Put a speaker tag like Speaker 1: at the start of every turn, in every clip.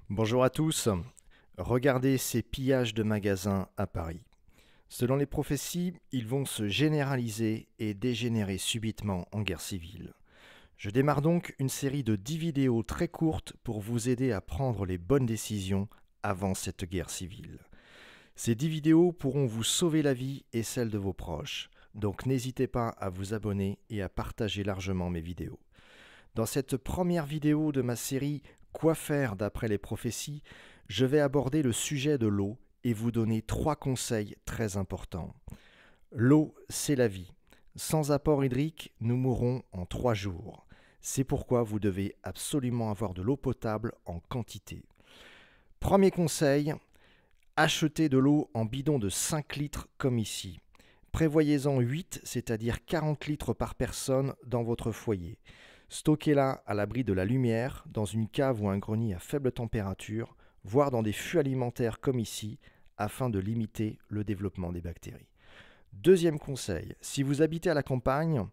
Speaker 1: Bonjour à tous. Regardez ces pillages de magasins à Paris. Selon les prophéties, ils vont se généraliser et dégénérer subitement en guerre civile. Je démarre donc une série de 10 vidéos très courtes pour vous aider à prendre les bonnes décisions avant cette guerre civile. Ces 10 vidéos pourront vous sauver la vie et celle de vos proches, donc n'hésitez pas à vous abonner et à partager largement mes vidéos. Dans cette première vidéo de ma série Quoi faire d'après les prophéties, je vais aborder le sujet de l'eau et vous donner 3 conseils très importants. L'eau, c'est la vie. Sans apport hydrique, nous mourrons en 3 jours. C'est pourquoi vous devez absolument avoir de l'eau potable en quantité. Premier conseil, achetez de l'eau en bidon de 5 litres comme ici. Prévoyez-en 8, c'est-à-dire 40 litres par personne dans votre foyer. Stockez-la à l'abri de la lumière, dans une cave ou un grenier à faible température, voire dans des fûts alimentaires comme ici, afin de limiter le développement des bactéries. Deuxième conseil, si vous habitez à la campagne,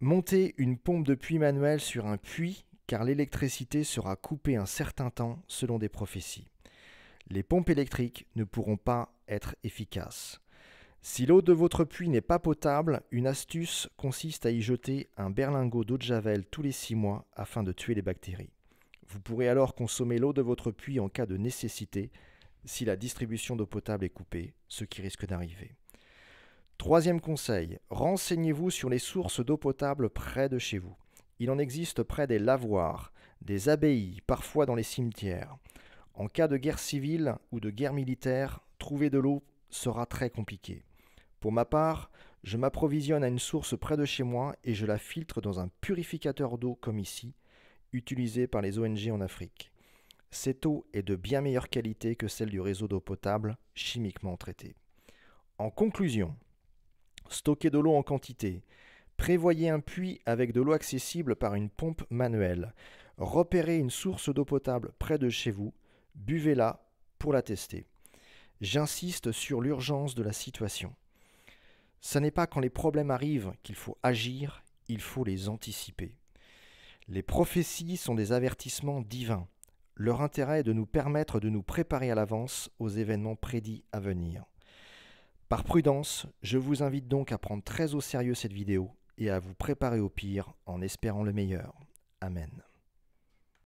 Speaker 1: montez une pompe de puits manuelle sur un puits, car l'électricité sera coupée un certain temps selon des prophéties. Les pompes électriques ne pourront pas être efficaces. Si l'eau de votre puits n'est pas potable, une astuce consiste à y jeter un berlingot d'eau de javel tous les 6 mois afin de tuer les bactéries. Vous pourrez alors consommer l'eau de votre puits en cas de nécessité si la distribution d'eau potable est coupée, ce qui risque d'arriver. Troisième conseil, renseignez-vous sur les sources d'eau potable près de chez vous. Il en existe près des lavoirs, des abbayes, parfois dans les cimetières. En cas de guerre civile ou de guerre militaire, trouver de l'eau sera très compliqué. Pour ma part, je m'approvisionne à une source près de chez moi et je la filtre dans un purificateur d'eau comme ici, utilisé par les ONG en Afrique. Cette eau est de bien meilleure qualité que celle du réseau d'eau potable chimiquement traitée. En conclusion, stockez de l'eau en quantité, prévoyez un puits avec de l'eau accessible par une pompe manuelle, repérez une source d'eau potable près de chez vous, buvez-la pour la tester. J'insiste sur l'urgence de la situation. Ce n'est pas quand les problèmes arrivent qu'il faut agir, il faut les anticiper. Les prophéties sont des avertissements divins. Leur intérêt est de nous permettre de nous préparer à l'avance aux événements prédits à venir. Par prudence, je vous invite donc à prendre très au sérieux cette vidéo et à vous préparer au pire en espérant le meilleur. Amen.